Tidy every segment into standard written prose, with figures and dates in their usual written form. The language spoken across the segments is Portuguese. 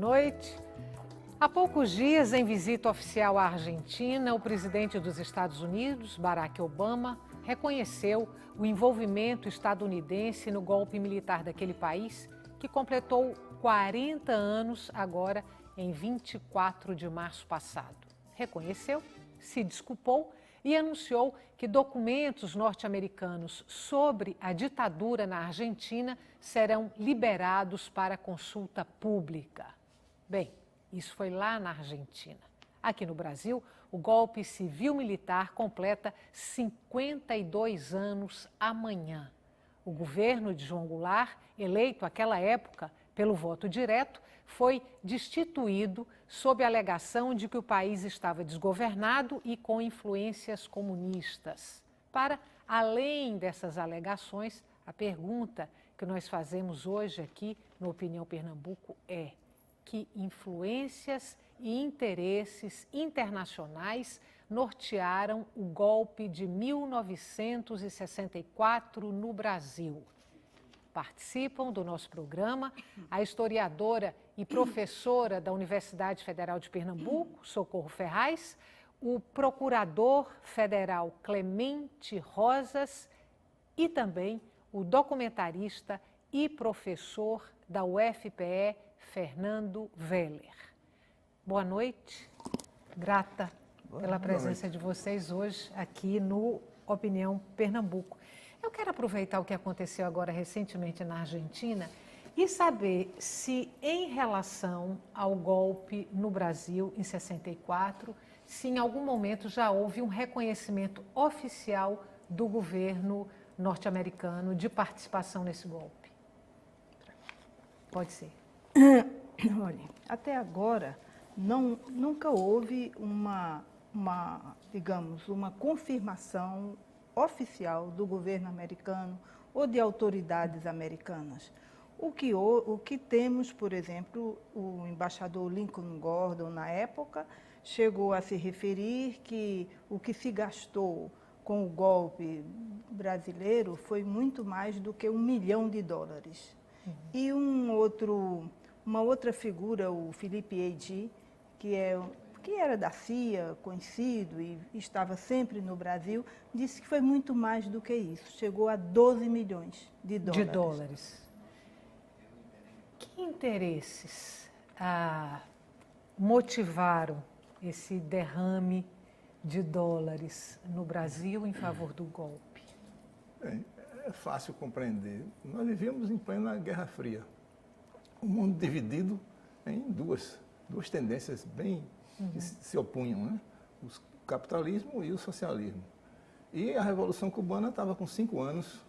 noite. Há poucos dias, em visita oficial à Argentina, o presidente dos Estados Unidos, Barack Obama, reconheceu o envolvimento estadunidense no golpe militar daquele país, que completou 40 anos agora, em 24 de março passado. Reconheceu, se desculpou e anunciou que documentos norte-americanos sobre a ditadura na Argentina serão liberados para consulta pública. Bem, isso foi lá na Argentina. Aqui no Brasil, o golpe civil-militar completa 52 anos amanhã. O governo de João Goulart, eleito àquela época pelo voto direto, foi destituído sob a alegação de que o país estava desgovernado e com influências comunistas. Para além dessas alegações, a pergunta que nós fazemos hoje aqui no Opinião Pernambuco é: que influências e interesses internacionais nortearam o golpe de 1964 no Brasil? Participam do nosso programa a historiadora e professora da Universidade Federal de Pernambuco, Socorro Ferraz, o procurador federal Clemente Rosas e também o documentarista e professor da UFPE, Fernando Weller. Boa noite, grata pela presença de vocês hoje aqui no Opinião Pernambuco. Eu quero aproveitar o que aconteceu agora recentemente na Argentina e saber se, em relação ao golpe no Brasil em 64, se em algum momento já houve um reconhecimento oficial do governo norte-americano de participação nesse golpe. Pode ser. Olha, até agora nunca houve digamos, uma confirmação oficial do governo americano ou de autoridades americanas. O que temos, por exemplo, o embaixador Lincoln Gordon, na época, chegou a se referir que o que se gastou com o golpe brasileiro foi muito mais do que $1 milhão. E uma outra figura, o Philip A.G., que era da CIA, conhecido e estava sempre no Brasil, disse que foi muito mais do que isso, chegou a $12 milhões. De dólares. Que interesses motivaram esse derrame de dólares no Brasil em favor do golpe? É fácil compreender. Nós vivíamos em plena Guerra Fria. O mundo dividido em duas tendências bem que se opunham, né? O capitalismo e o socialismo. E a Revolução Cubana estava com 5 anos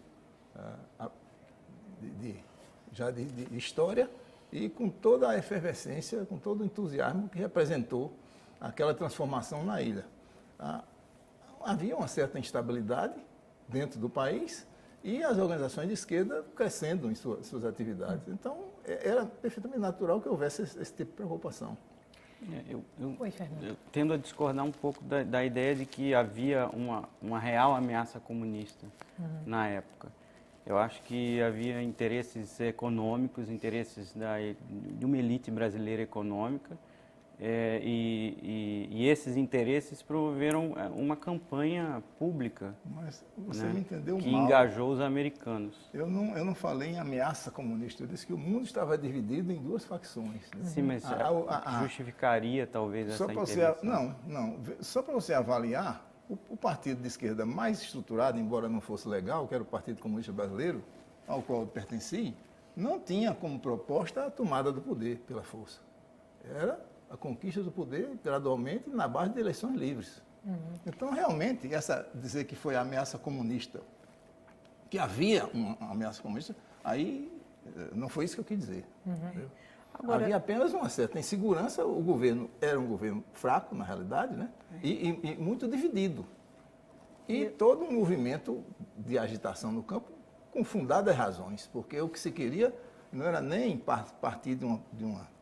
já de história e com toda a efervescência, com todo o entusiasmo que representou aquela transformação na ilha. Havia uma certa instabilidade dentro do país e as organizações de esquerda crescendo em suas atividades. Então, era perfeitamente natural que houvesse esse tipo de preocupação. Oi, Fernando. Eu tendo a discordar um pouco da ideia de que havia uma real ameaça comunista na época. Eu acho que havia interesses econômicos, interesses de uma elite brasileira econômica, e esses interesses promoveram uma campanha pública. Mas você me entendeu que mal. Engajou os americanos. Eu não falei em ameaça comunista, eu disse que o mundo estava dividido em duas facções. Né? Sim, mas justificaria talvez essa intervenção. Só para você avaliar, o partido de esquerda mais estruturado, embora não fosse legal, que era o Partido Comunista Brasileiro, ao qual eu pertenci, não tinha como proposta a tomada do poder pela força. Era a conquista do poder gradualmente na base de eleições livres. Então, realmente, dizer que foi a ameaça comunista, que havia uma ameaça comunista, aí não foi isso que eu quis dizer. Agora, havia apenas uma certa insegurança, o governo era um governo fraco, na realidade, né? E muito dividido. E todo um movimento de agitação no campo com fundadas razões, porque o que se queria não era nem partir de uma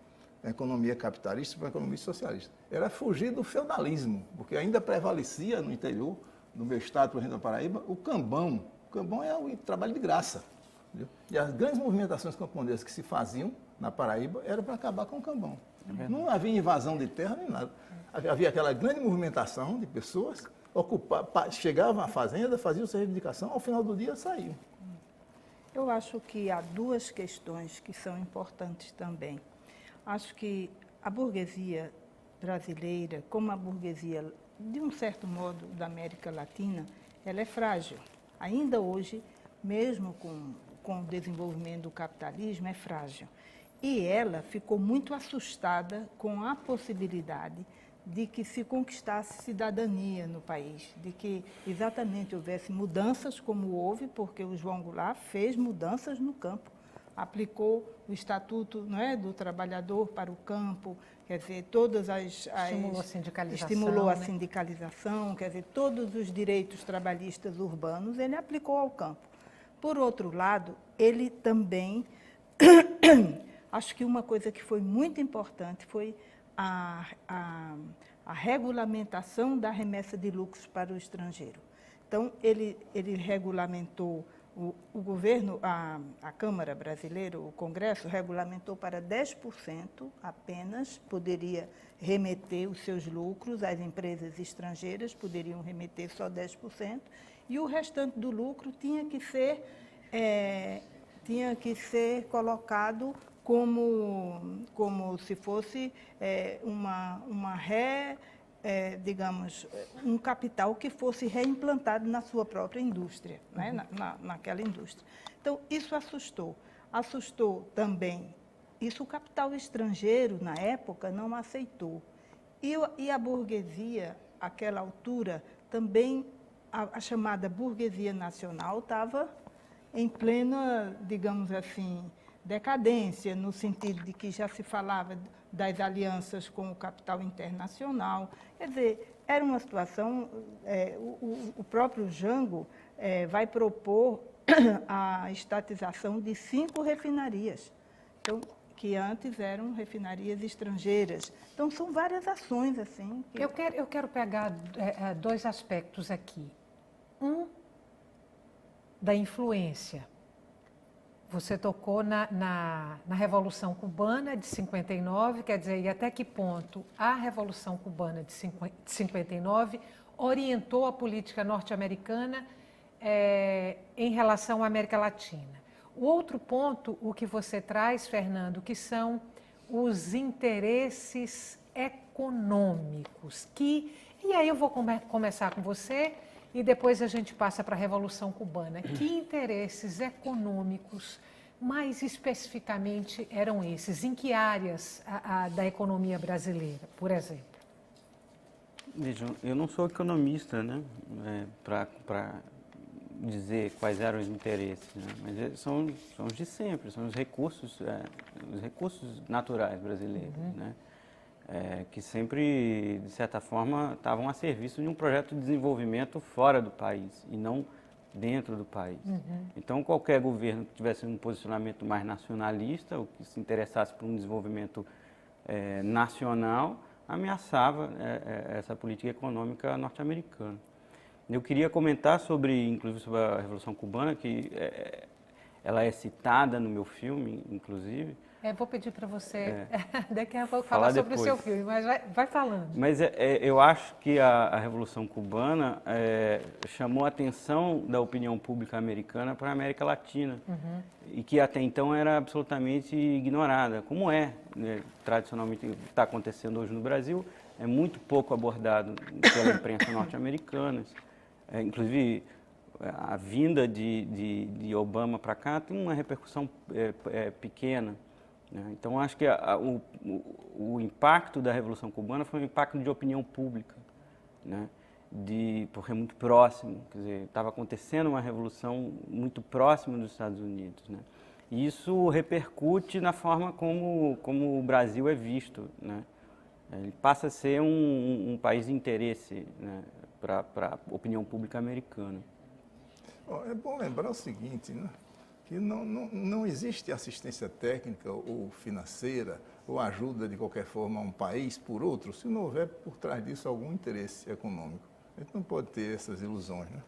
economia capitalista para uma economia socialista. Era fugir do feudalismo, porque ainda prevalecia no interior, no meu estado, por exemplo, da Paraíba, o cambão. O cambão é o trabalho de graça. Entendeu? E as grandes movimentações camponesas que se faziam na Paraíba, era para acabar com o Cambão. Não havia invasão de terra nem nada. Havia aquela grande movimentação de pessoas, chegavam à fazenda, faziam sua reivindicação, ao final do dia saíam. Eu acho que há duas questões que são importantes também. Acho que a burguesia brasileira, como a burguesia, de um certo modo, da América Latina, ela é frágil. Ainda hoje, mesmo com o desenvolvimento do capitalismo, é frágil. E ela ficou muito assustada com a possibilidade de que se conquistasse cidadania no país, de que exatamente houvesse mudanças como houve, porque o João Goulart fez mudanças no campo, aplicou o Estatuto, não é, do Trabalhador para o campo, quer dizer, todas estimulou a sindicalização, estimulou a né? sindicalização, quer dizer, todos os direitos trabalhistas urbanos ele aplicou ao campo. Por outro lado, ele também, acho que uma coisa que foi muito importante foi a regulamentação da remessa de lucros para o estrangeiro. Então, ele regulamentou, o governo, a Câmara Brasileira, o Congresso, regulamentou para 10% apenas, poderia remeter os seus lucros, as empresas estrangeiras poderiam remeter só 10%, e o restante do lucro tinha que ser colocado como se fosse digamos, um capital que fosse reimplantado na sua própria indústria, né? Naquela indústria. Então, isso assustou. Assustou também, isso o capital estrangeiro, na época, não aceitou. E a burguesia, àquela altura, também, a chamada burguesia nacional estava em plena, digamos assim, decadência, no sentido de que já se falava das alianças com o capital internacional. Quer dizer, era uma situação, o próprio Jango vai propor a estatização de 5 refinarias, então, que antes eram refinarias estrangeiras. Então, são várias ações assim. Eu quero pegar 2 aspectos aqui. Um, da influência. Você tocou na Revolução Cubana de 59, quer dizer, e até que ponto a Revolução Cubana de 59 orientou a política norte-americana em relação à América Latina. O outro ponto, o que você traz, Fernando, que são os interesses econômicos, e aí eu vou começar com você, e depois a gente passa para a Revolução Cubana. Que interesses econômicos, mais especificamente, eram esses? Em que áreas da economia brasileira, por exemplo? Vejam, eu não sou economista, né, para dizer quais eram os interesses, né, mas são os de sempre, são os recursos naturais brasileiros, né? Que sempre, de certa forma, estavam a serviço de um projeto de desenvolvimento fora do país e não dentro do país. Então, qualquer governo que tivesse um posicionamento mais nacionalista, ou que se interessasse por um desenvolvimento nacional, ameaçava essa política econômica norte-americana. Eu queria comentar inclusive sobre a Revolução Cubana, que ela é citada no meu filme, inclusive. Vou pedir para você daqui a pouco falar sobre o seu filme, mas vai falando. Mas eu acho que a Revolução Cubana chamou a atenção da opinião pública americana para a América Latina, e que até então era absolutamente ignorada, como né, tradicionalmente está acontecendo hoje no Brasil, é muito pouco abordado pela imprensa norte-americana. Inclusive, a vinda de Obama para cá tem uma repercussão pequena. Então, acho que o impacto da Revolução Cubana foi um impacto de opinião pública, né? Porque é muito próximo, quer dizer, estava acontecendo uma revolução muito próxima dos Estados Unidos, né? E isso repercute na forma como o Brasil é visto, né? Ele passa a ser um país de interesse, né, para a opinião pública americana. É bom lembrar o seguinte, né? Que não existe assistência técnica ou financeira ou ajuda de qualquer forma a um país por outro se não houver por trás disso algum interesse econômico. A gente não pode ter essas ilusões, né?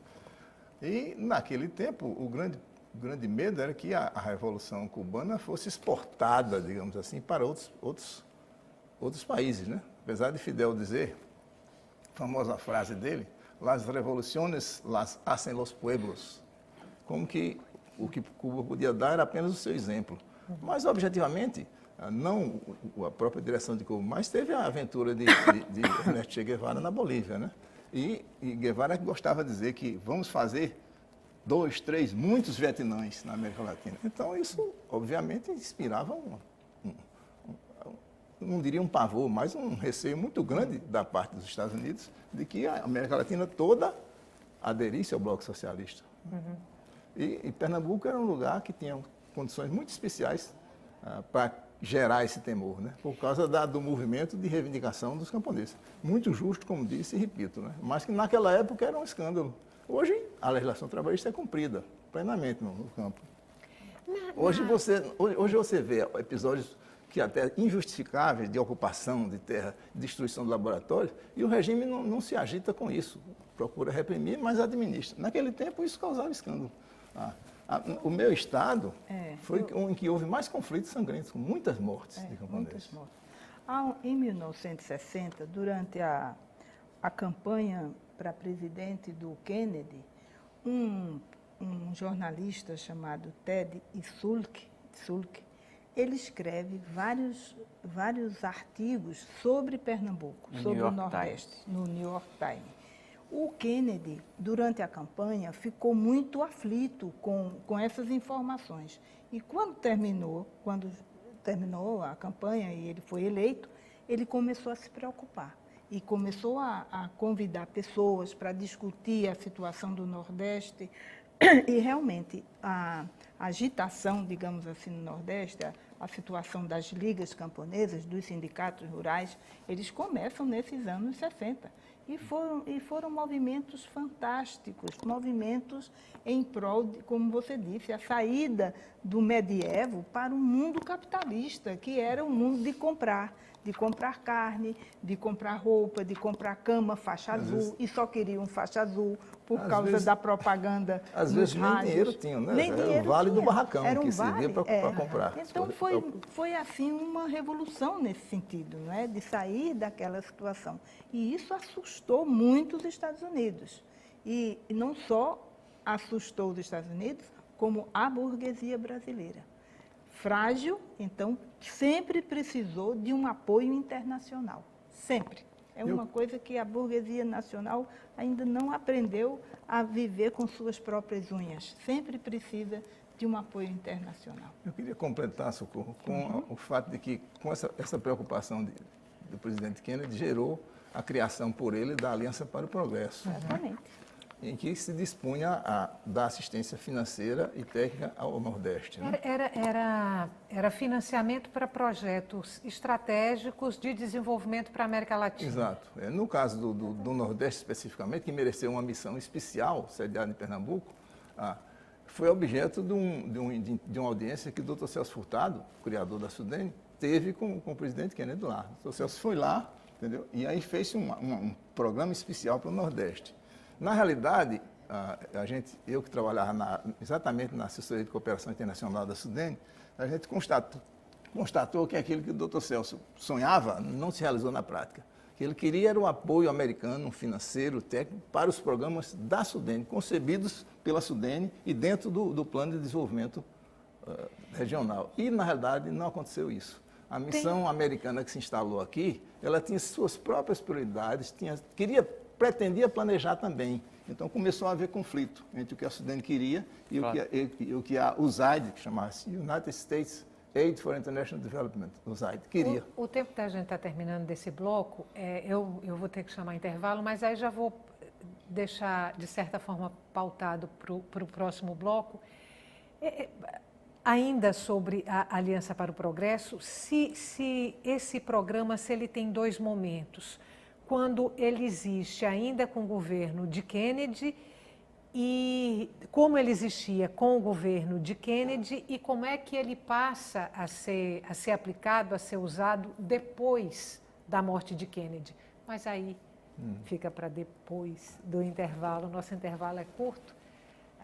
E naquele tempo o grande o grande medo era que a Revolução Cubana fosse exportada, digamos assim, para outros países, né? Apesar de Fidel dizer, a famosa frase dele, las revoluciones las hacen los pueblos, como que o que Cuba podia dar era apenas o seu exemplo. Mas, objetivamente, não a própria direção de Cuba, mas teve a aventura de Ernesto Che Guevara na Bolívia, né? E Guevara gostava de dizer que vamos fazer 2, 3, muitos Vietnãs na América Latina. Então, isso, obviamente, inspirava não diria um pavor, mas um receio muito grande da parte dos Estados Unidos de que a América Latina toda aderisse ao bloco socialista. Uhum. E Pernambuco era um lugar que tinha condições muito especiais para gerar esse temor, né? Por causa do movimento de reivindicação dos camponeses. Muito justo, como disse e repito, né? Mas que naquela época era um escândalo. Hoje, a legislação trabalhista é cumprida plenamente no campo. Hoje você vê episódios que até injustificáveis de ocupação de terra, destruição de laboratórios, e o regime não se agita com isso. Procura reprimir, mas administra. Naquele tempo, isso causava escândalo. O meu estado foi um em que houve mais conflitos sangrentos, com muitas mortes de camponeses. Em 1960, durante a campanha para presidente do Kennedy, um jornalista chamado Ted Isulk, ele escreve vários artigos sobre Pernambuco, sobre o Nordeste, no New York Times. O Kennedy, durante a campanha, ficou muito aflito com essas informações. E quando terminou a campanha e ele foi eleito, ele começou a se preocupar. E começou a convidar pessoas para discutir a situação do Nordeste. E, realmente, a agitação, digamos assim, no Nordeste, a situação das ligas camponesas, dos sindicatos rurais, eles começam nesses anos 60. E foram movimentos fantásticos, movimentos em prol, como você disse, a saída do medievo para o mundo capitalista, que era o mundo de comprar carne, de comprar roupa, de comprar cama, faixa azul, e só queriam faixa azul por causa da propaganda. Às vezes nem dinheiro tinham, né? Era o vale do barracão que servia para comprar. Então foi assim uma revolução nesse sentido, não é? De sair daquela situação. E isso assustou muito os Estados Unidos. E não só assustou os Estados Unidos, como a burguesia brasileira. Frágil, então, sempre precisou de um apoio internacional. Sempre. É uma coisa que a burguesia nacional ainda não aprendeu a viver com suas próprias unhas. Sempre precisa de um apoio internacional. Eu queria completar, Socorro, com o fato de que, com essa preocupação do presidente Kennedy, gerou a criação por ele da Aliança para o Progresso. Exatamente. Em que se dispunha a dar assistência financeira e técnica ao Nordeste. Né? Era financiamento para projetos estratégicos de desenvolvimento para a América Latina. Exato. No caso do Nordeste especificamente, que mereceu uma missão especial, sediada em Pernambuco, foi objeto de uma audiência que o Dr. Celso Furtado, criador da SUDENE, teve com o presidente Kennedy lá. O Dr. Celso foi lá, entendeu? E aí fez um programa especial para o Nordeste. Na realidade, eu que trabalhava exatamente na assessoria de cooperação internacional da SUDENE, a gente constatou que aquilo que o Dr. Celso sonhava não se realizou na prática. O que ele queria era um apoio americano, financeiro, técnico, para os programas da SUDENE, concebidos pela SUDENE e dentro do plano de desenvolvimento regional. E, na realidade, não aconteceu isso. A missão americana que se instalou aqui, ela tinha suas próprias prioridades, pretendia planejar também. Então, começou a haver conflito entre o que a SUDENE queria e o que a USAID, que chamava-se United States Aid for International Development, USAID, queria. O tempo da gente está terminando desse bloco, eu vou ter que chamar intervalo, mas aí já vou deixar, de certa forma, pautado para o próximo bloco. Ainda sobre a Aliança para o Progresso, se esse programa, se ele tem dois momentos, quando ele existe ainda com o governo de Kennedy e como ele existia com o governo de Kennedy e como é que ele passa a ser aplicado, a ser usado depois da morte de Kennedy. Mas aí fica para depois do intervalo, nosso intervalo é curto.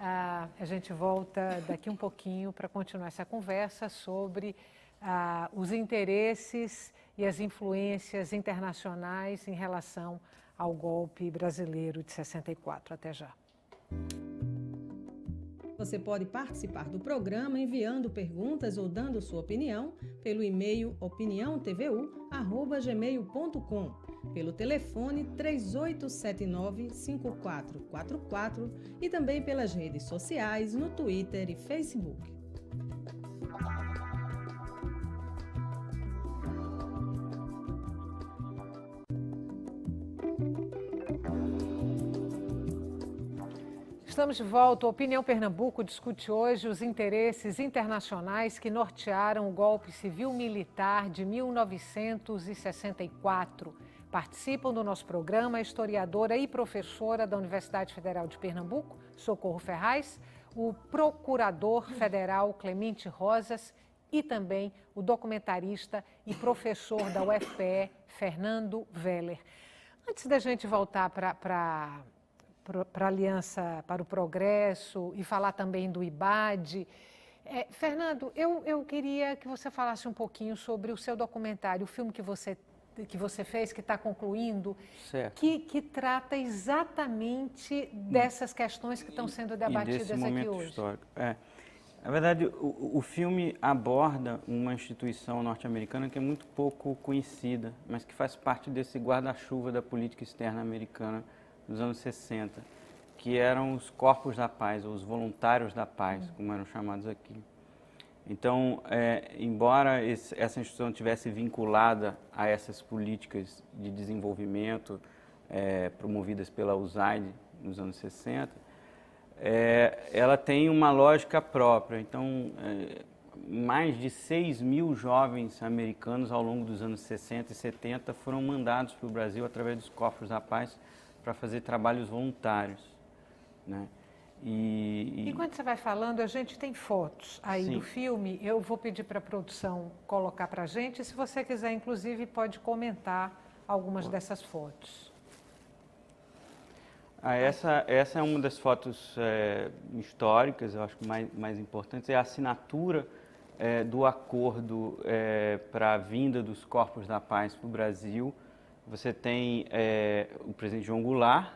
A gente volta daqui um pouquinho para continuar essa conversa sobre os interesses e as influências internacionais em relação ao golpe brasileiro de 64. Até já. Você pode participar do programa enviando perguntas ou dando sua opinião pelo e-mail opiniãotvu@gmail.com, pelo telefone 3879-5444 e também pelas redes sociais no Twitter e Facebook. Estamos de volta. O Opinião Pernambuco discute hoje os interesses internacionais que nortearam o golpe civil-militar de 1964. Participam do nosso programa a historiadora e professora da Universidade Federal de Pernambuco, Socorro Ferraz, o procurador federal Clemente Rosas e também o documentarista e professor da UFPE, Fernando Weller. Antes da gente voltar para a Aliança para o Progresso e falar também do IBAD. Fernando, eu queria que você falasse um pouquinho sobre o seu documentário, o filme que você fez, que está concluindo, que trata exatamente dessas questões que estão sendo debatidas aqui hoje. Histórico. Na verdade, o filme aborda uma instituição norte-americana que é muito pouco conhecida, mas que faz parte desse guarda-chuva da política externa americana dos anos 60, que eram os Corpos da Paz, ou os Voluntários da Paz, como eram chamados aqui. Então, embora essa instituição estivesse vinculada a essas políticas de desenvolvimento promovidas pela USAID nos anos 60, ela tem uma lógica própria. Então, mais de 6 mil jovens americanos ao longo dos anos 60 e 70 foram mandados para o Brasil através dos Corpos da Paz para fazer trabalhos voluntários, né? E quando você vai falando, a gente tem fotos aí do filme. Eu vou pedir para a produção colocar para a gente. Se você quiser, inclusive, pode comentar algumas dessas fotos. Essa é uma das fotos históricas, eu acho que mais importantes, é a assinatura do acordo para a vinda dos Corpos da Paz para o Brasil. Você tem o presidente João Goulart,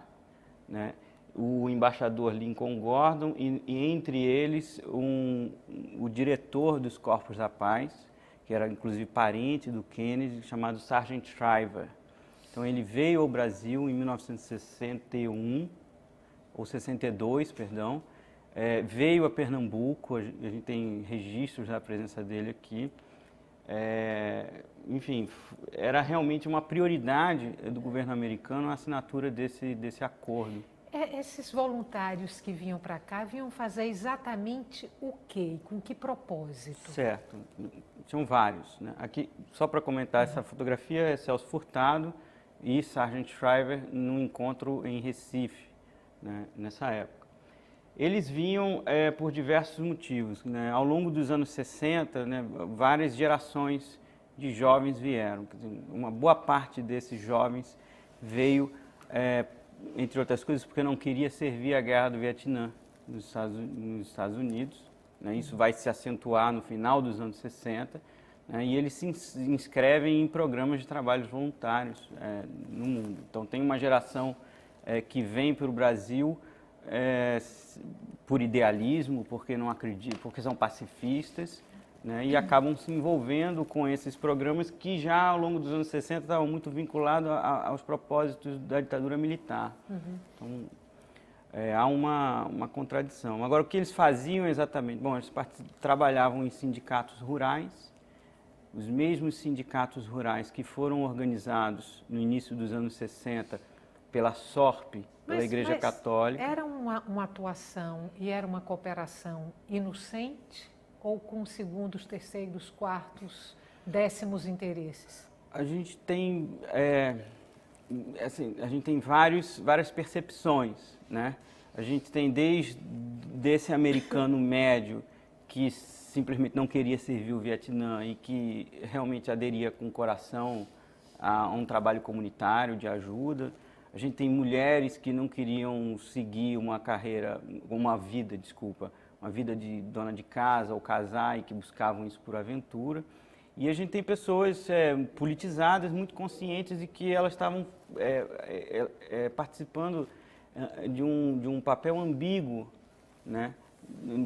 né, o embaixador Lincoln Gordon e entre eles o diretor dos Corpos da Paz, que era inclusive parente do Kennedy, chamado Sargent Shriver. Então ele veio ao Brasil em 1961, ou 62, perdão, veio a Pernambuco, a gente tem registros da presença dele aqui. Enfim, era realmente uma prioridade do governo americano a assinatura desse acordo. Esses voluntários que vinham para cá vinham fazer exatamente o quê? Com que propósito? Certo, tinham vários, né? Aqui, só para comentar, essa fotografia é Celso Furtado e Sargent Shriver num encontro em Recife, né, nessa época. Eles vinham por diversos motivos, né? Ao longo dos anos 60, né, várias gerações de jovens vieram. Quer dizer, uma boa parte desses jovens veio, entre outras coisas, porque não queria servir a guerra do Vietnã nos Estados Unidos. Né? Isso vai se acentuar no final dos anos 60. Né? E eles se inscrevem em programas de trabalhos voluntários no mundo. Então, tem uma geração que vem para o Brasil por idealismo, porque não acreditam, porque são pacifistas, né, e acabam se envolvendo com esses programas que já ao longo dos anos 60 estavam muito vinculados aos propósitos da ditadura militar. Então, há uma contradição. Agora, o que eles faziam exatamente? Bom, eles trabalhavam em sindicatos rurais, os mesmos sindicatos rurais que foram organizados no início dos anos 60 pela SORP, pela Igreja Católica. Era uma atuação e era uma cooperação inocente ou com segundos, terceiros, quartos, décimos interesses? A gente tem, a gente tem várias percepções, né? A gente tem desde esse americano médio que simplesmente não queria servir o Vietnã e que realmente aderia com o coração a um trabalho comunitário de ajuda. A gente tem mulheres que não queriam seguir uma vida de dona de casa ou casar e que buscavam isso por aventura. E a gente tem pessoas politizadas, muito conscientes de que elas estavam participando de um papel ambíguo, né,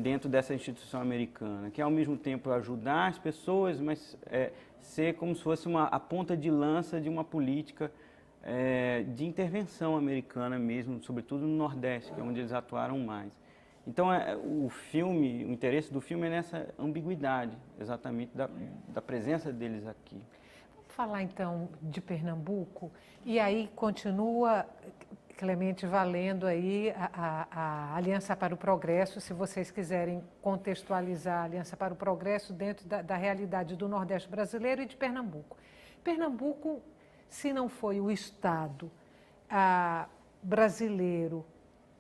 dentro dessa instituição americana, que é ao mesmo tempo ajudar as pessoas, mas ser como se fosse a ponta de lança de uma política de intervenção americana mesmo, sobretudo no Nordeste, que é onde eles atuaram mais. Então, o interesse do filme é nessa ambiguidade, exatamente, da presença deles aqui. Vamos falar, então, de Pernambuco, e aí continua, Clemente, valendo aí a Aliança para o Progresso, se vocês quiserem contextualizar a Aliança para o Progresso dentro da realidade do Nordeste brasileiro e de Pernambuco. Pernambuco, se não foi o estado brasileiro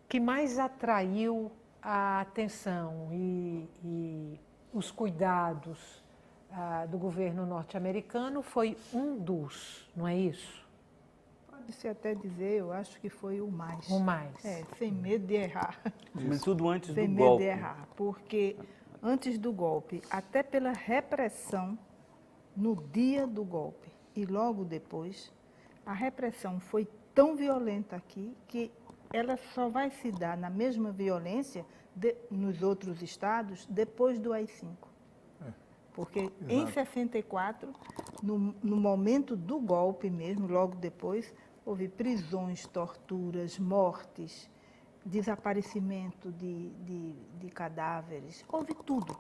que mais atraiu a atenção e os cuidados do governo norte-americano, foi um dos, não é isso? Pode-se até dizer, eu acho que foi o mais. O mais. Sem medo de errar. Sobretudo antes do golpe. Sem medo de errar, porque antes do golpe, até pela repressão no dia do golpe e logo depois, a repressão foi tão violenta aqui que ela só vai se dar na mesma violência nos outros estados depois do AI-5. Porque em 64, no momento do golpe mesmo, logo depois, houve prisões, torturas, mortes, desaparecimento de cadáveres, houve tudo.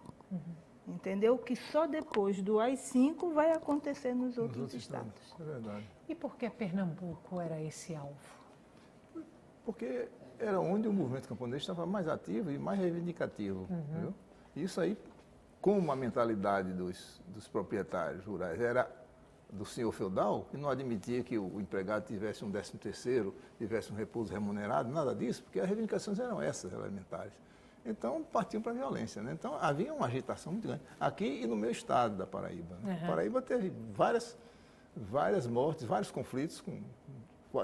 Entendeu? Que só depois do AI-5 vai acontecer nos outros estados. É verdade. E por que Pernambuco era esse alvo? Porque era onde o movimento camponês estava mais ativo e mais reivindicativo. Entendeu? Isso aí, como a mentalidade dos proprietários rurais era do senhor feudal, que não admitia que o empregado tivesse um 13º, tivesse um repouso remunerado, nada disso, porque as reivindicações eram essas, elementares. Então, partiam para a violência. Né? Então, havia uma agitação muito grande. Aqui e no meu estado da Paraíba. Né? Paraíba teve várias mortes, vários conflitos, com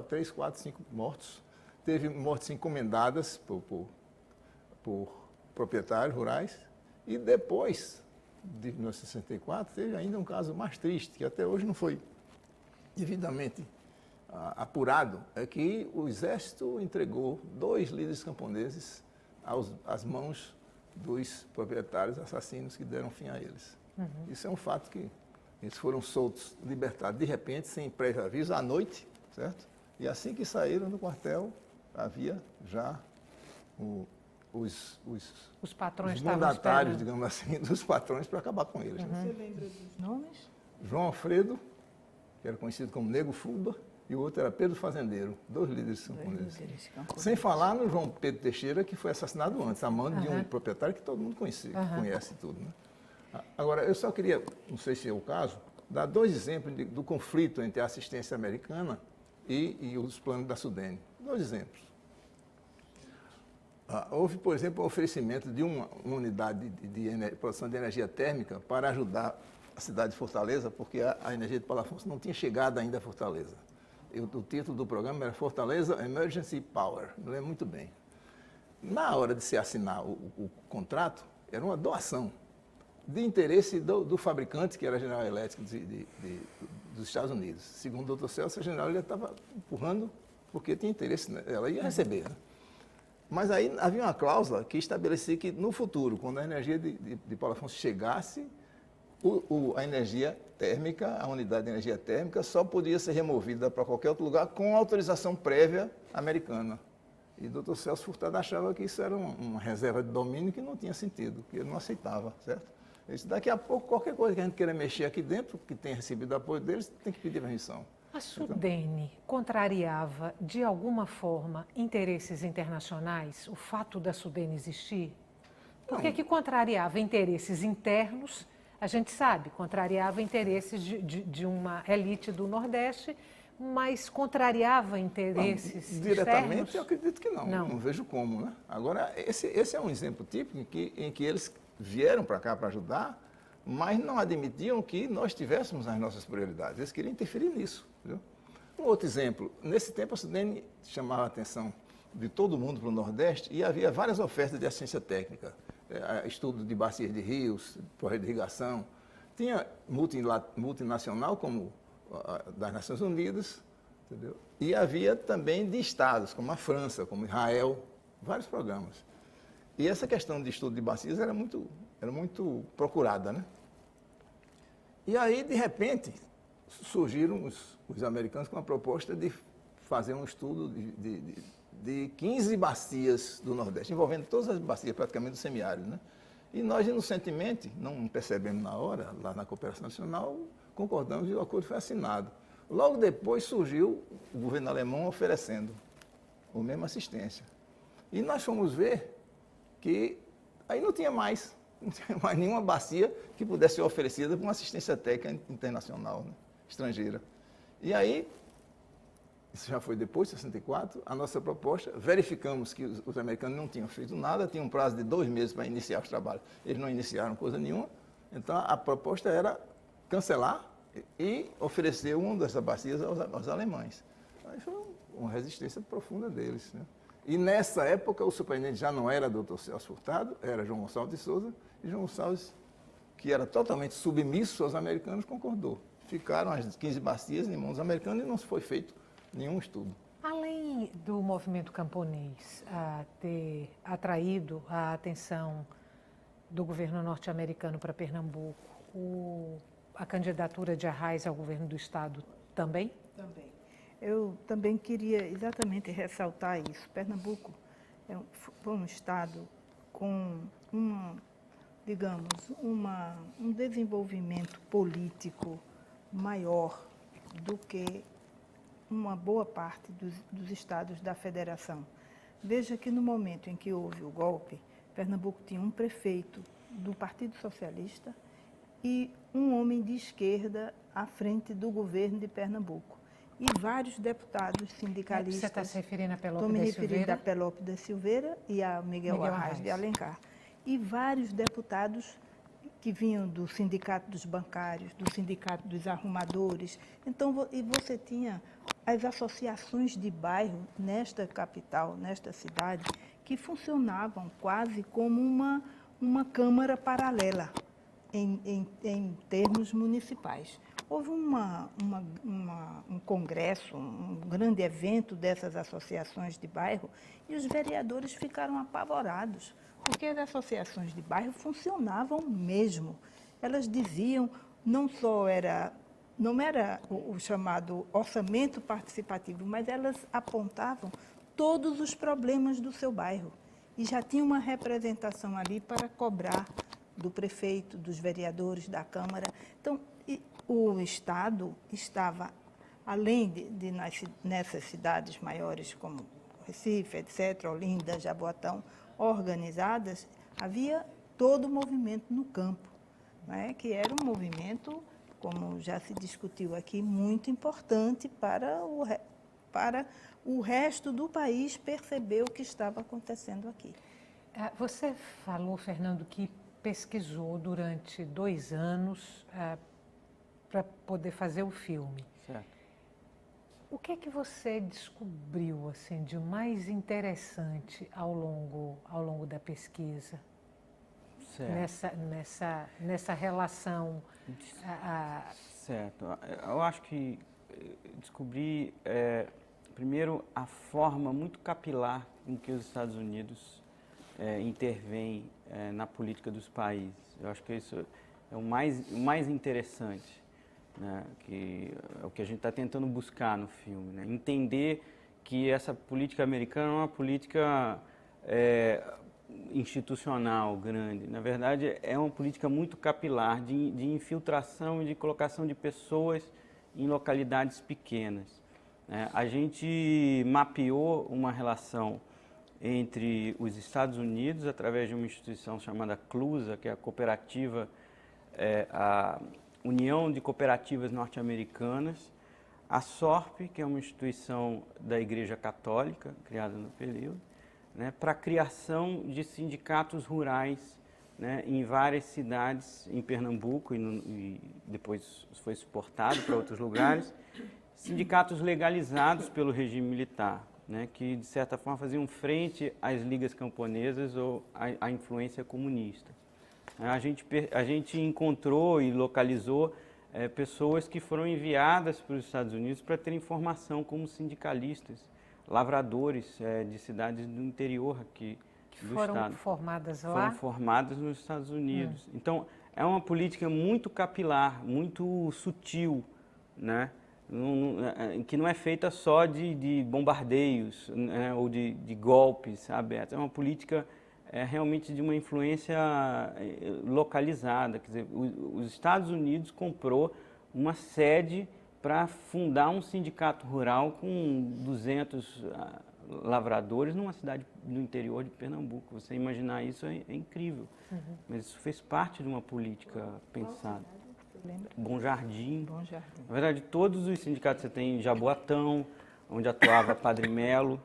3, 4, 5 mortos. Teve mortes encomendadas por proprietários rurais. E depois de 1964, teve ainda um caso mais triste, que até hoje não foi devidamente apurado, é que o Exército entregou 2 líderes camponeses às mãos dos proprietários assassinos que deram fim a eles. Isso é um fato que eles foram soltos, libertados de repente, sem prévio aviso, à noite, certo? E assim que saíram do quartel, havia já os patrões mandatários, digamos assim, dos patrões para acabar com eles. Você lembra dos nomes? João Alfredo, que era conhecido como Nego Fuba, e o outro era Pedro Fazendeiro, 2 líderes camponeses. Sem falar no João Pedro Teixeira, que foi assassinado antes, a mando de um proprietário que todo mundo conhece tudo. Né? Agora, eu só queria, não sei se é o caso, dar 2 exemplos do conflito entre a assistência americana e os planos da Sudene. 2 exemplos. Houve, por exemplo, o oferecimento de uma unidade de produção de energia térmica para ajudar a cidade de Fortaleza, porque a energia de Paulo Afonso não tinha chegado ainda a Fortaleza. O título do programa era Fortaleza Emergency Power, me lembro muito bem. Na hora de se assinar o contrato, era uma doação de interesse do fabricante, que era a General Electric dos Estados Unidos. Segundo o Dr. Celso, a General estava empurrando porque tinha interesse, né? Ela ia receber. Né? Mas aí havia uma cláusula que estabelecia que no futuro, quando a energia de Paulo Afonso chegasse, a energia térmica, a unidade de energia térmica, só podia ser removida para qualquer outro lugar com autorização prévia americana. E o Dr. Celso Furtado achava que isso era uma reserva de domínio que não tinha sentido, que ele não aceitava, certo? Ele disse, daqui a pouco, qualquer coisa que a gente queira mexer aqui dentro, que tenha recebido apoio deles, tem que pedir permissão. A Sudene contrariava, de alguma forma, interesses internacionais, o fato da Sudene existir? Por que contrariava interesses internos? A gente sabe, contrariava interesses de uma elite do Nordeste, mas contrariava interesses diretamente, externos? eu acredito que não. Não vejo como, né? Agora, esse é um exemplo típico em que eles vieram para cá para ajudar, mas não admitiam que nós tivéssemos as nossas prioridades. Eles queriam interferir nisso. Viu? Um outro exemplo, nesse tempo a Sudene chamava a atenção de todo mundo para o Nordeste e havia várias ofertas de assistência técnica, estudo de bacias de rios, projeto de irrigação. Tinha multinacional, como das Nações Unidas, entendeu? E havia também de estados, como a França, como Israel, vários programas. E essa questão de estudo de bacias era muito procurada, né? E aí, de repente, surgiram os americanos com a proposta de fazer um estudo de 15 bacias do Nordeste, envolvendo todas as bacias praticamente do semiárido, né? E nós, inocentemente, não percebemos na hora, lá na Cooperação Nacional, concordamos e o acordo foi assinado. Logo depois surgiu o governo alemão oferecendo a mesma assistência. E nós fomos ver que aí não tinha mais nenhuma bacia que pudesse ser oferecida por uma assistência técnica internacional, né, estrangeira. E aí, isso já foi depois, de 64, a nossa proposta, verificamos que os americanos não tinham feito nada, tinham um prazo de 2 meses para iniciar os trabalhos. Eles não iniciaram coisa nenhuma, então a proposta era cancelar e oferecer uma dessas bacias aos alemães. Aí foi uma resistência profunda deles, né? E nessa época o superintendente já não era Dr. Celso Furtado, era João Gonçalves de Souza, e João Gonçalves, que era totalmente submisso aos americanos, concordou. Ficaram as 15 bacias em mãos dos americanos e não foi feito nenhum estudo. Além do movimento camponês ter atraído a atenção do governo norte-americano para Pernambuco, a candidatura de Arraes ao governo do estado também? Também. Eu também queria exatamente ressaltar isso. Pernambuco foi um estado com um desenvolvimento político maior do que uma boa parte dos estados da federação. Veja que no momento em que houve o golpe, Pernambuco tinha um prefeito do Partido Socialista e um homem de esquerda à frente do governo de Pernambuco. E vários deputados sindicalistas. Você está se referindo a Pelópide Estou me da referindo Silveira? a Pelópide Silveira e a Miguel Arraes de Alencar. E vários deputados que vinham do Sindicato dos Bancários, do Sindicato dos Arrumadores. Então, e você tinha as associações de bairro nesta capital, nesta cidade, que funcionavam quase como uma câmara paralela em termos municipais. Houve um congresso, um grande evento dessas associações de bairro e os vereadores ficaram apavorados, porque as associações de bairro funcionavam mesmo. Elas diziam, não era o chamado orçamento participativo, mas elas apontavam todos os problemas do seu bairro e já tinha uma representação ali para cobrar do prefeito, dos vereadores, da Câmara. Então, o Estado estava, além de nessas cidades maiores como Recife, etc., Olinda, Jaboatão, organizadas, havia todo o movimento no campo, né, que era um movimento, como já se discutiu aqui, muito importante para o resto do país perceber o que estava acontecendo aqui. Você falou, Fernando, que pesquisou durante 2 anos para poder fazer o filme. Certo. O que é que você descobriu assim, de mais interessante ao longo da pesquisa? Certo. Nessa relação? Certo. Eu acho que descobri, primeiro, a forma muito capilar em que os Estados Unidos intervêm na política dos países. Eu acho que isso é o mais interessante, né, que é o que a gente está tentando buscar no filme, né? Entender que essa política americana é uma política institucional grande. Na verdade, é uma política muito capilar de infiltração e de colocação de pessoas em localidades pequenas, né? A gente mapeou uma relação entre os Estados Unidos, através de uma instituição chamada CLUSA, que é a cooperativa, a União de Cooperativas Norte-Americanas, a SORP, que é uma instituição da Igreja Católica, criada no período, né, para a criação de sindicatos rurais, né, em várias cidades em Pernambuco e depois foi exportado para outros lugares, sindicatos legalizados pelo regime militar, né, que de certa forma faziam frente às ligas camponesas ou à influência comunista. A gente encontrou e localizou pessoas que foram enviadas para os Estados Unidos para terem formação como sindicalistas, lavradores de cidades do interior aqui do Foram estado. formadas lá? Foram formadas nos Estados Unidos. Então, é uma política muito capilar, muito sutil, né? Que não é feita só de bombardeios, né? Ou de golpes abertos. É uma política realmente de uma influência localizada. Quer dizer, os Estados Unidos comprou uma sede para fundar um sindicato rural com 200 lavradores numa cidade no interior de Pernambuco. Você imaginar isso é incrível. Mas isso fez parte de uma política pensada. Bom Jardim. Bom Jardim. Na verdade, todos os sindicatos, você tem Jaboatão, onde atuava Padre Melo,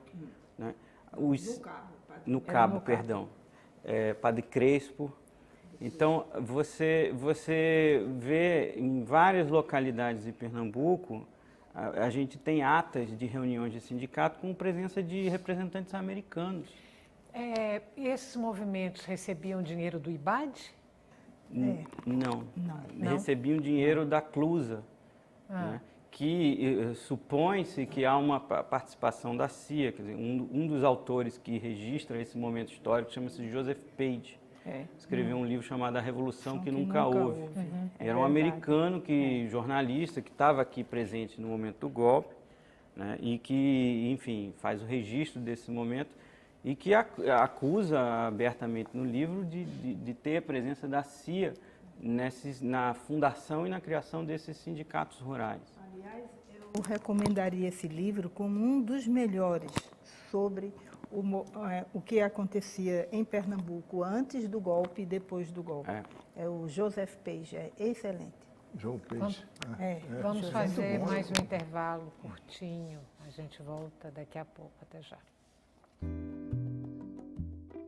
né? No Cabo, perdão. Padre Crespo. Então, você vê em várias localidades de Pernambuco, a gente tem atas de reuniões de sindicato com presença de representantes americanos. E esses movimentos recebiam dinheiro do IBAD? Não. Não? Recebiam dinheiro da Clusa, né? Que supõe-se que há uma participação da CIA. Quer dizer, um dos autores que registra esse momento histórico chama-se Joseph Page. Escreveu um livro chamado A Revolução que Nunca Houve. Era um americano, jornalista, que estava aqui presente no momento do golpe, né? E que, enfim, faz o registro desse momento e que acusa abertamente no livro de ter a presença da CIA na fundação e na criação desses sindicatos rurais. Aliás, eu recomendaria esse livro como um dos melhores sobre o que acontecia em Pernambuco antes do golpe e depois do golpe. É o Joseph Page, é excelente. João Peixe. Vamos fazer mais um intervalo curtinho. A gente volta daqui a pouco. Até já.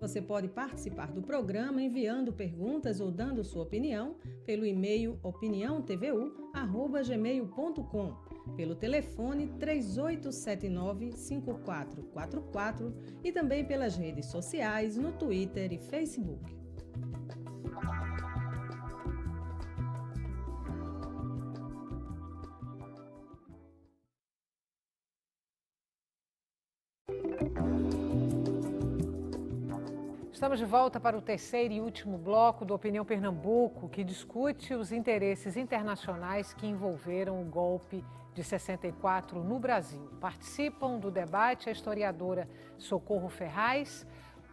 Você pode participar do programa enviando perguntas ou dando sua opinião pelo e-mail opiniãotvu@gmail.com, pelo telefone 3879-5444 e também pelas redes sociais no Twitter e Facebook. Estamos de volta para o terceiro e último bloco do Opinião Pernambuco, que discute os interesses internacionais que envolveram o golpe de 64 no Brasil. Participam do debate a historiadora Socorro Ferraz,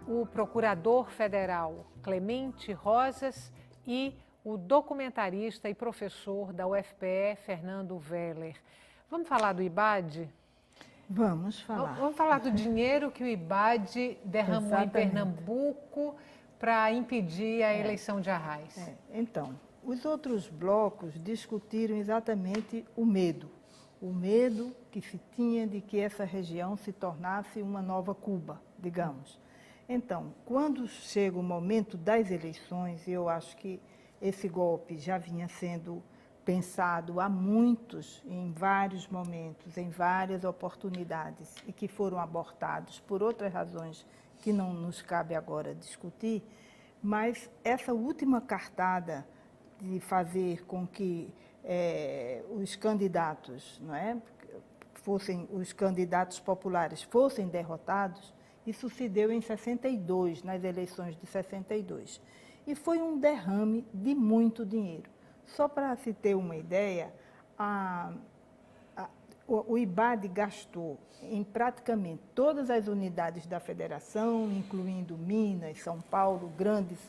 o procurador federal Clemente Rosas e o documentarista e professor da UFPE, Fernando Weller. Vamos falar do IBAD? Vamos falar. Vamos falar do dinheiro que o IBAD derramou em Pernambuco para impedir a eleição de Arraes. Então, os outros blocos discutiram exatamente o medo que se tinha de que essa região se tornasse uma nova Cuba, digamos. Então, quando chega o momento das eleições, e eu acho que esse golpe já vinha sendo pensado há muitos, em vários momentos, em várias oportunidades, e que foram abortados por outras razões que não nos cabe agora discutir, mas essa última cartada de fazer com que os candidatos, os candidatos populares fossem derrotados, isso se deu em 62, nas eleições de 62. E foi um derrame de muito dinheiro. Só para se ter uma ideia, o IBAD gastou em praticamente todas as unidades da federação, incluindo Minas, São Paulo, grandes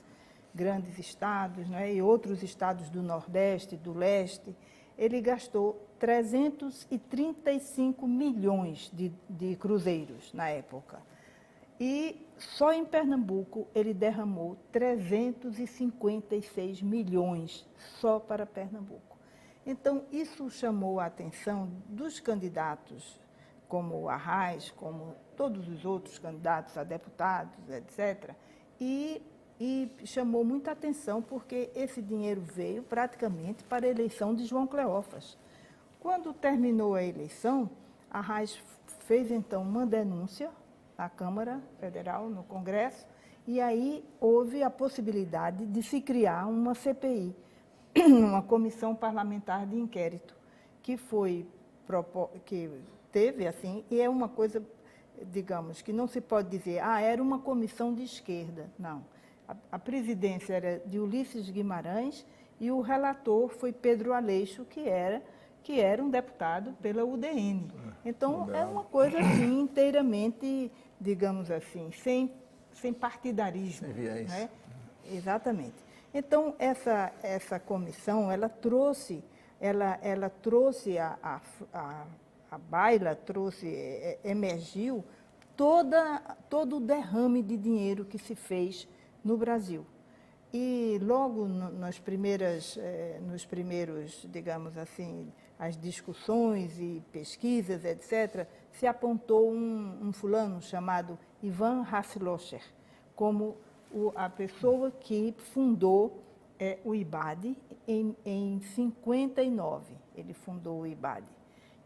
estados, e outros estados do Nordeste, do Leste, ele gastou 335 milhões de cruzeiros na época. E só em Pernambuco ele derramou 356 milhões só para Pernambuco. Então, isso chamou a atenção dos candidatos, como o Arraes, como todos os outros candidatos a deputados, etc., e chamou muita atenção porque esse dinheiro veio praticamente para a eleição de João Cleófas. Quando terminou a eleição, a Reis fez então uma denúncia na Câmara Federal, no Congresso, e aí houve a possibilidade de se criar uma CPI, uma comissão parlamentar de inquérito, que teve assim, e é uma coisa, digamos, que não se pode dizer, era uma comissão de esquerda. Não. A presidência era de Ulisses Guimarães e o relator foi Pedro Aleixo, que era um deputado pela UDN. Então, é uma coisa assim, inteiramente, digamos assim, sem partidarismo. Sem viés. Né? Exatamente. Então, essa comissão, ela trouxe à baila, emergiu todo o derrame de dinheiro que se fez no Brasil. E logo nos primeiros, digamos assim, as discussões e pesquisas, etc., se apontou um fulano chamado Ivan Hasslocher como a pessoa que fundou o IBAD em 59. Ele fundou o IBAD.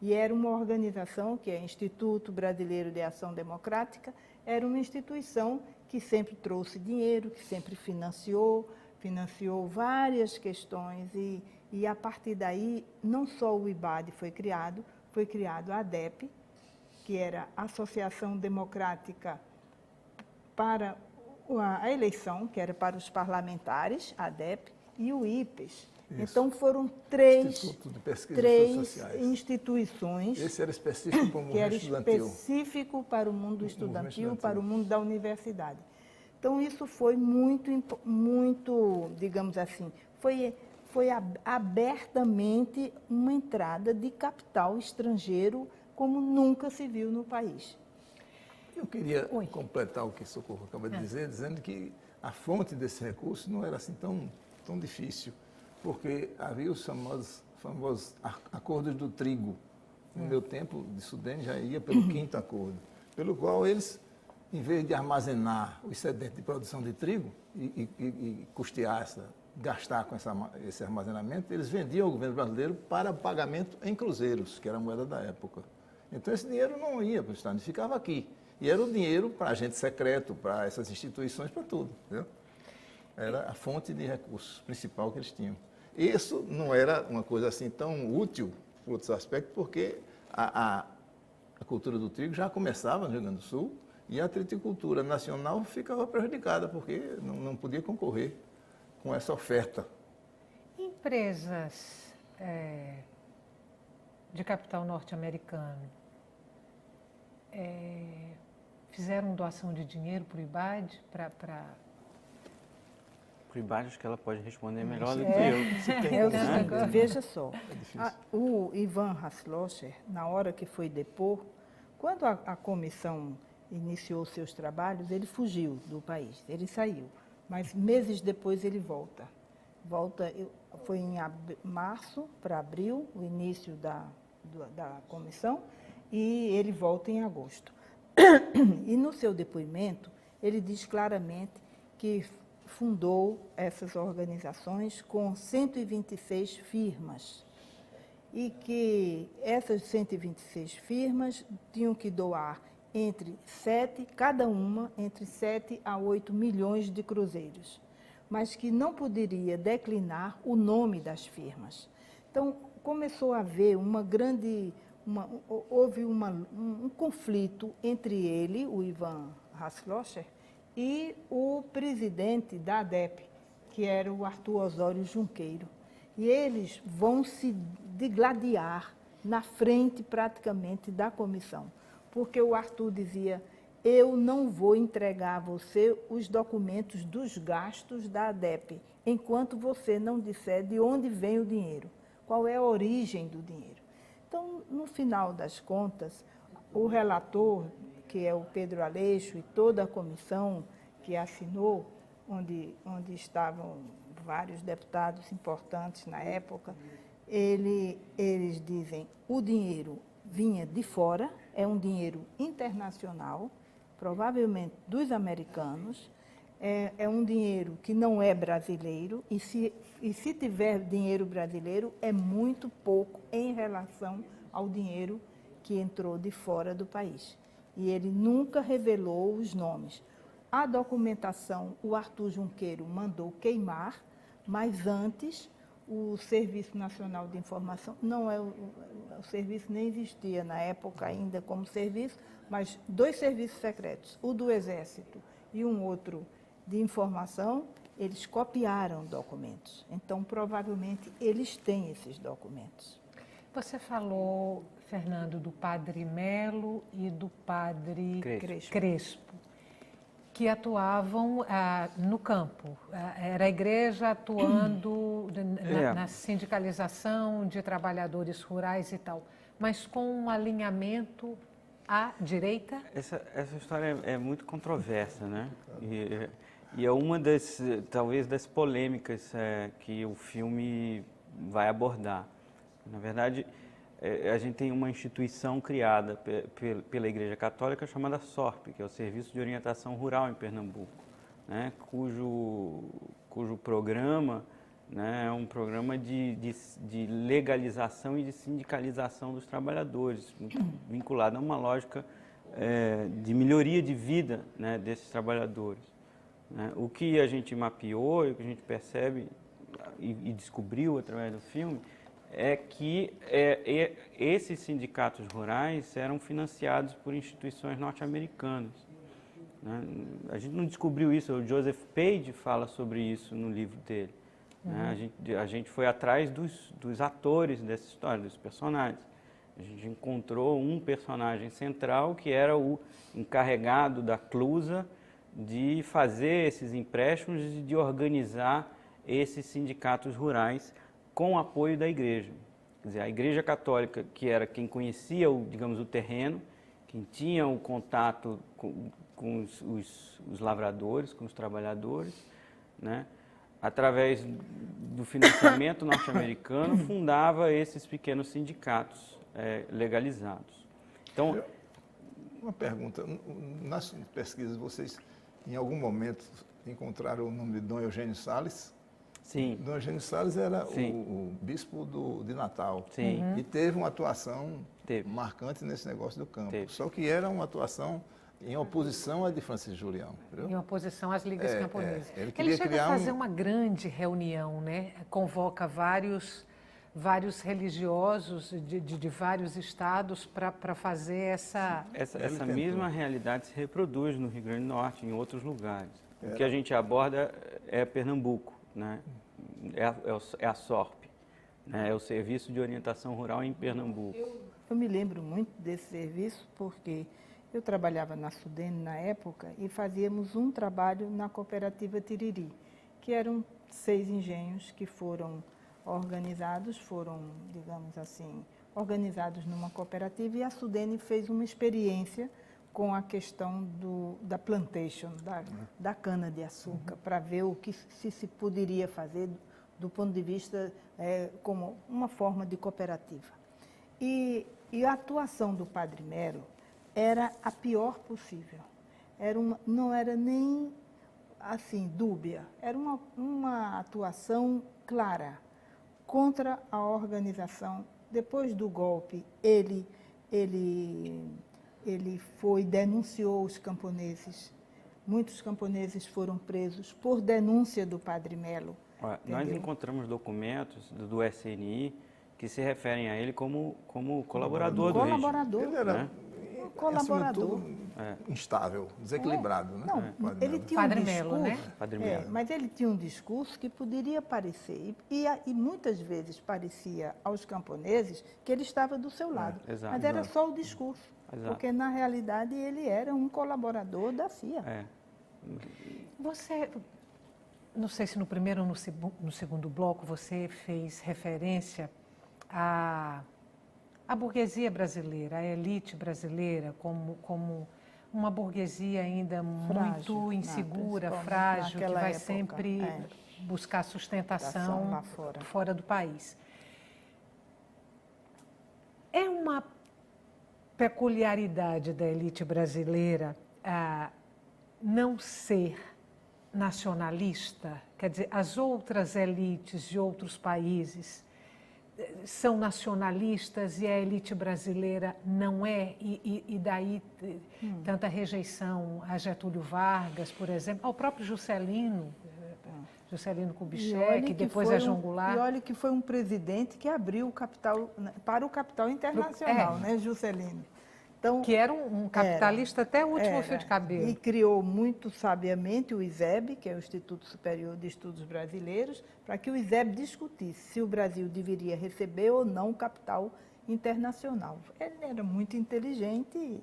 E era uma organização, que é Instituto Brasileiro de Ação Democrática, era uma instituição que sempre trouxe dinheiro, que sempre financiou várias questões e a partir daí, não só o IBAD foi criado a ADEP, que era a Associação Democrática para a Eleição, que era para os parlamentares, a ADEP, e o IPES. Isso. Então, foram três instituições. Esse era específico para o mundo estudantil. Que era específico para o mundo estudantil, para o mundo da universidade. Então, isso foi muito, digamos assim, foi abertamente uma entrada de capital estrangeiro como nunca se viu no país. Eu queria completar o que Socorro acaba de dizer, dizendo que a fonte desse recurso não era assim tão difícil, porque havia os famosos acordos do trigo. No meu tempo de estudante já ia pelo 5º acordo, pelo qual eles, em vez de armazenar o excedente de produção de trigo e custear gastar com esse armazenamento, eles vendiam ao governo brasileiro para pagamento em cruzeiros, que era a moeda da época. Então esse dinheiro não ia para os Estados Unidos, ficava aqui. E era o dinheiro para agente secreto, para essas instituições, para tudo. Entendeu? Era a fonte de recursos principal que eles tinham. Isso não era uma coisa assim tão útil, por outros aspectos, porque a cultura do trigo já começava no Rio Grande do Sul e a triticultura nacional ficava prejudicada, porque não podia concorrer com essa oferta. Empresas de capital norte-americano fizeram doação de dinheiro para o IBAD? Para o IBAD, acho que ela pode responder melhor do que eu. Veja só, o Ivan Hasslocher, na hora que foi depor, quando a comissão iniciou seus trabalhos, ele fugiu do país, ele saiu. Mas meses depois ele volta. Foi em março para abril, o início da comissão, e ele volta em agosto. E no seu depoimento, ele diz claramente que fundou essas organizações com 126 firmas e que essas 126 firmas tinham que doar cada uma entre 7 a 8 milhões de cruzeiros, mas que não poderia declinar o nome das firmas. Então, começou a haver houve um conflito entre ele, o Ivan Hasslocher, e o presidente da ADEP, que era o Arthur Osório Junqueiro. E eles vão se digladiar na frente, praticamente, da comissão. Porque o Arthur dizia, eu não vou entregar a você os documentos dos gastos da ADEP, enquanto você não disser de onde vem o dinheiro, qual é a origem do dinheiro. Então, no final das contas, o relator, que é o Pedro Aleixo, e toda a comissão que assinou, onde estavam vários deputados importantes na época, eles dizem o dinheiro vinha de fora, é um dinheiro internacional, provavelmente dos americanos, é um dinheiro que não é brasileiro, e se tiver dinheiro brasileiro, é muito pouco em relação ao dinheiro que entrou de fora do país. E ele nunca revelou os nomes. A documentação, o Arthur Junqueiro mandou queimar, mas antes o Serviço Nacional de Informação, o serviço nem existia na época ainda como serviço, mas 2 serviços secretos, o do Exército e um outro de informação, eles copiaram documentos. Então, provavelmente, eles têm esses documentos. Você falou, Fernando, do padre Melo e do padre Crespo, que atuavam no campo. Era a igreja atuando na sindicalização de trabalhadores rurais e tal, mas com um alinhamento à direita? Essa história é muito controversa, né? E é uma das, talvez, das polêmicas que o filme vai abordar. Na verdade, a gente tem uma instituição criada pela Igreja Católica chamada SORP, que é o Serviço de Orientação Rural em Pernambuco, né? cujo programa, né, é um programa de legalização e de sindicalização dos trabalhadores, vinculado a uma lógica de melhoria de vida, né, desses trabalhadores. Né? O que a gente mapeou e o que a gente percebe e descobriu através do filme é que esses sindicatos rurais eram financiados por instituições norte-americanas. Né? A gente não descobriu isso, o Joseph Page fala sobre isso no livro dele. Né? A gente foi atrás dos atores dessa história, dos personagens. A gente encontrou um personagem central que era o encarregado da Clusa de fazer esses empréstimos e de organizar esses sindicatos rurais com o apoio da igreja. Quer dizer, a Igreja Católica, que era quem conhecia, digamos, o terreno, quem tinha o contato com os lavradores, com os trabalhadores, né? Através do financiamento norte-americano, fundava esses pequenos sindicatos legalizados. Então, uma pergunta, nas pesquisas vocês, em algum momento, encontraram o nome de Dom Eugênio Salles? Sim. Dom Eugênio Salles era o bispo de Natal. Sim. E teve uma atuação marcante nesse negócio do campo. Só que era uma atuação em oposição à de Francisco Julião. Entendeu? Em oposição às ligas camponesas. Ele chega a fazer uma grande reunião, né? Convoca vários religiosos de vários estados para fazer essa mesma realidade se reproduz no Rio Grande do Norte, em outros lugares. O que a gente aborda é Pernambuco. Né? É a SORP, né? É o Serviço de Orientação Rural em Pernambuco. Eu me lembro muito desse serviço porque eu trabalhava na Sudene na época e fazíamos um trabalho na cooperativa Tiriri, que eram 6 engenhos que foram digamos assim, organizados numa cooperativa, e a Sudene fez uma experiência com a questão da plantation, da cana-de-açúcar, para ver o que se poderia fazer do ponto de vista como uma forma de cooperativa. E a atuação do Padre Melo era a pior possível. Não era nem assim dúbia, era uma atuação clara contra a organização. Depois do golpe, ele denunciou os camponeses. Muitos camponeses foram presos por denúncia do Padre Melo. Nós encontramos documentos do SNI que se referem a ele como colaborador do regime. Ele era colaborador. Instável, desequilibrado. Né? Não, ele tinha Padre um Melo, discurso, né? Padre Melo. Mas ele tinha um discurso que poderia parecer, e muitas vezes parecia aos camponeses que ele estava do seu lado. Exato. Mas era só o discurso, porque na realidade ele era um colaborador da CIA. Você, não sei se no primeiro ou no segundo bloco você fez referência à burguesia brasileira, a elite brasileira, como uma burguesia ainda muito insegura, frágil, que vai sempre buscar sustentação lá fora do país. É uma peculiaridade da elite brasileira não ser nacionalista? Quer dizer, as outras elites de outros países são nacionalistas e a elite brasileira não é? E daí tanta rejeição a Getúlio Vargas, por exemplo, ao próprio Juscelino Kubitschek, depois a João Goulart. E olha que foi um presidente que abriu o capital para o capital internacional, né, Juscelino? Então, que era um capitalista até o último fio de cabelo. E criou muito sabiamente o ISEB, que é o Instituto Superior de Estudos Brasileiros, para que o ISEB discutisse se o Brasil deveria receber ou não o capital internacional. Ele era muito inteligente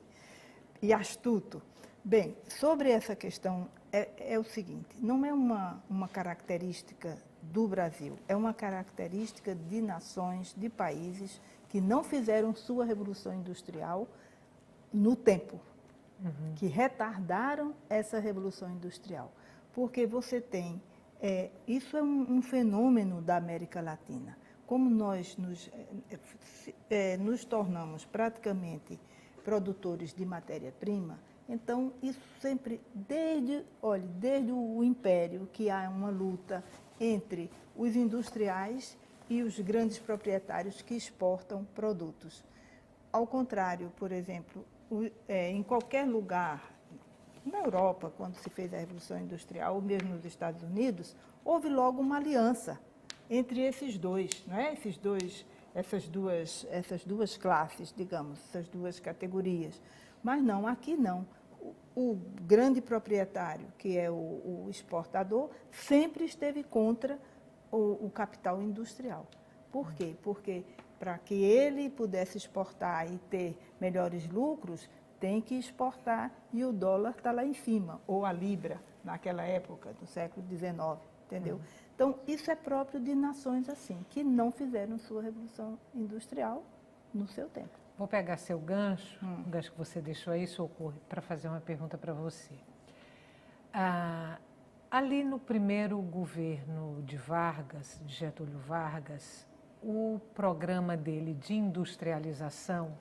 e astuto. Bem, sobre essa questão, é o seguinte, não é uma característica do Brasil, é uma característica de nações, de países que não fizeram sua revolução industrial no tempo, que retardaram essa revolução industrial. Porque você tem, isso é um fenômeno da América Latina. Como nós nos tornamos praticamente produtores de matéria-prima, então isso sempre, desde o Império, que há uma luta entre os industriais e os grandes proprietários que exportam produtos. Ao contrário, por exemplo, em qualquer lugar, na Europa, quando se fez a Revolução Industrial, ou mesmo nos Estados Unidos, houve logo uma aliança entre esses dois, não é? Essas duas classes, digamos, essas duas categorias. Mas não, aqui não. O grande proprietário, que é o exportador, sempre esteve contra o capital industrial. Por quê? Porque para que ele pudesse exportar e ter melhores lucros, tem que exportar e o dólar está lá em cima, ou a libra, naquela época, do século XIX, entendeu? Então, isso é próprio de nações assim, que não fizeram sua revolução industrial no seu tempo. Vou pegar seu gancho, o gancho que você deixou aí, Socorro, para fazer uma pergunta para você. Ali no primeiro governo de Vargas, de Getúlio Vargas, o programa dele de industrialização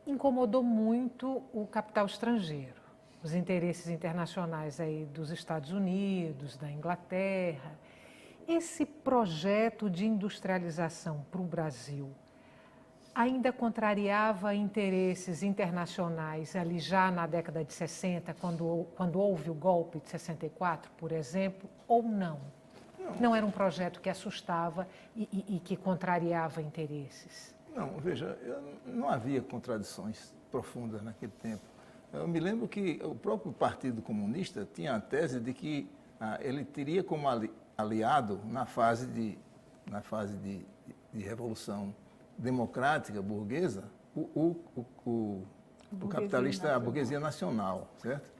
incomodou muito o capital estrangeiro, os interesses internacionais aí dos Estados Unidos, da Inglaterra. Esse projeto de industrialização para o Brasil ainda contrariava interesses internacionais ali já na década de 60, quando houve o golpe de 64, por exemplo, ou não? Não era um projeto que assustava e que contrariava interesses? Não, veja, não havia contradições profundas naquele tempo. Eu me lembro que o próprio Partido Comunista tinha a tese de que ele teria como aliado na fase de revolução democrática burguesa o capitalista, a burguesia nacional, certo?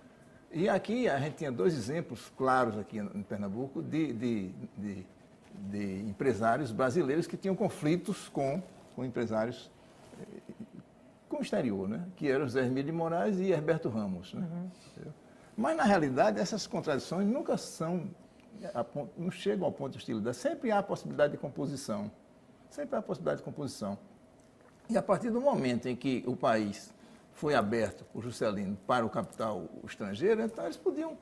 E aqui a gente tinha dois exemplos claros aqui em Pernambuco de empresários brasileiros que tinham conflitos com empresários com o exterior, né? Que eram Zé Hermílio de Moraes e Herberto Ramos. Né? Mas, na realidade, essas contradições não chegam ao ponto de hostilidade. Sempre há a possibilidade de composição. Sempre há a possibilidade de composição. E a partir do momento em que o país foi aberto por Juscelino para o capital estrangeiro, então eles podiam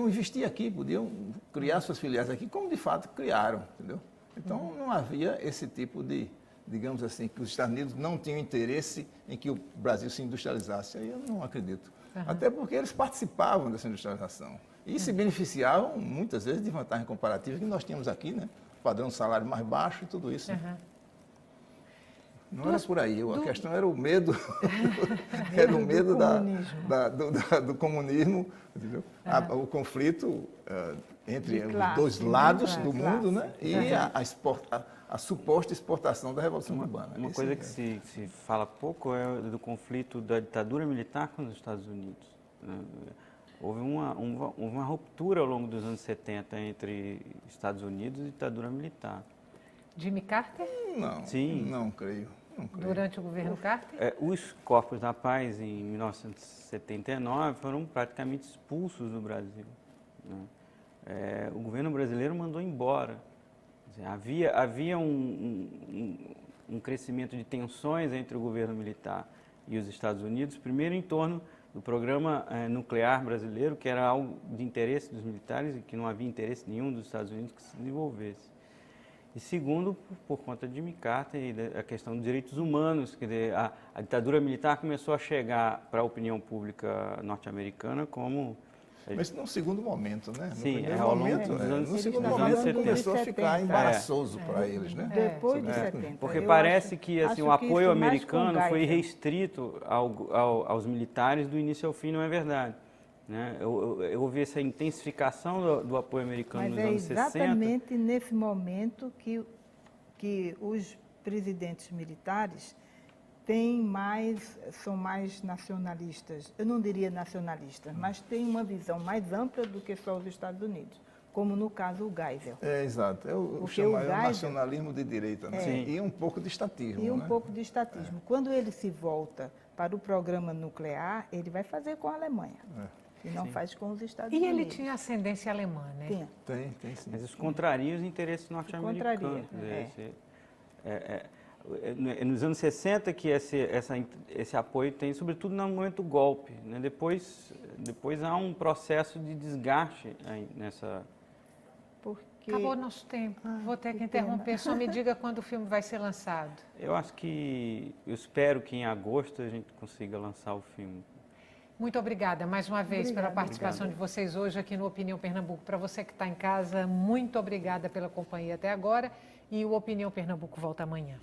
investir aqui, podiam criar suas filiais aqui, como de fato criaram, entendeu? Então não havia esse tipo de, digamos assim, que os Estados Unidos não tinham interesse em que o Brasil se industrializasse. Aí eu não acredito. Até porque eles participavam dessa industrialização e se beneficiavam, muitas vezes, de vantagem comparativa que nós tínhamos aqui, né? Padrão de salário mais baixo e tudo isso. Não era por aí, a questão era o medo, era o medo do comunismo, entendeu? O conflito entre os dois lados do mundo, né? E a suposta exportação da Revolução Cubana. Uma coisa que se fala pouco é do conflito da ditadura militar com os Estados Unidos. Houve uma ruptura ao longo dos anos 70 entre Estados Unidos e ditadura militar. Jimmy Carter? Não, Sim. Não creio. Durante o governo Carter? Os Corpos da Paz, em 1979, foram praticamente expulsos do Brasil. Né? O governo brasileiro mandou embora. Quer dizer, havia um crescimento de tensões entre o governo militar e os Estados Unidos, primeiro em torno do programa nuclear brasileiro, que era algo de interesse dos militares e que não havia interesse nenhum dos Estados Unidos que se desenvolvesse. E segundo, por conta de Jimmy Carter e da questão dos direitos humanos, quer dizer, a ditadura militar começou a chegar para a opinião pública norte-americana como... Mas num segundo momento, né? No Sim, primeiro ao longo momento, dos anos- no segundo dos momento anos 70. começou a ficar embaraçoso para eles, né? Depois de 70. Porque eu parece acho- que assim, acho o que apoio isso mais com americano foi Geisel. restrito aos militares do início ao fim, não é verdade. Né? Eu ouvi essa intensificação do apoio americano Mas nos é anos 60. exatamente nesse momento que os presidentes militares são mais nacionalistas. Eu não diria nacionalistas, mas têm uma visão mais ampla do que só os Estados Unidos, como no caso o Geisel. É, exato. Eu Porque chamaria o o Geisel- nacionalismo de direita, né? Sim. E um pouco de estatismo, E um né? pouco de estatismo. Quando ele se volta para o programa nuclear, ele vai fazer com a Alemanha. E não faz com os Estados E Unidos. ele tinha ascendência alemã, né? Tinha. Tem sim. Mas isso contraria os interesses norte-americanos. Contraria, Quer dizer, nos anos 60 que esse apoio tem, sobretudo no momento do golpe. Né? Depois há um processo de desgaste aí nessa... Porque Acabou nosso tempo. Vou ter que que interromper. Só me diga quando o filme vai ser lançado. Eu acho que, eu espero que em agosto a gente consiga lançar o filme. Muito obrigada mais uma vez pela Obrigada. participação de vocês hoje aqui no Opinião Pernambuco. Para você que está em casa, muito obrigada pela companhia até agora. E o Opinião Pernambuco volta amanhã.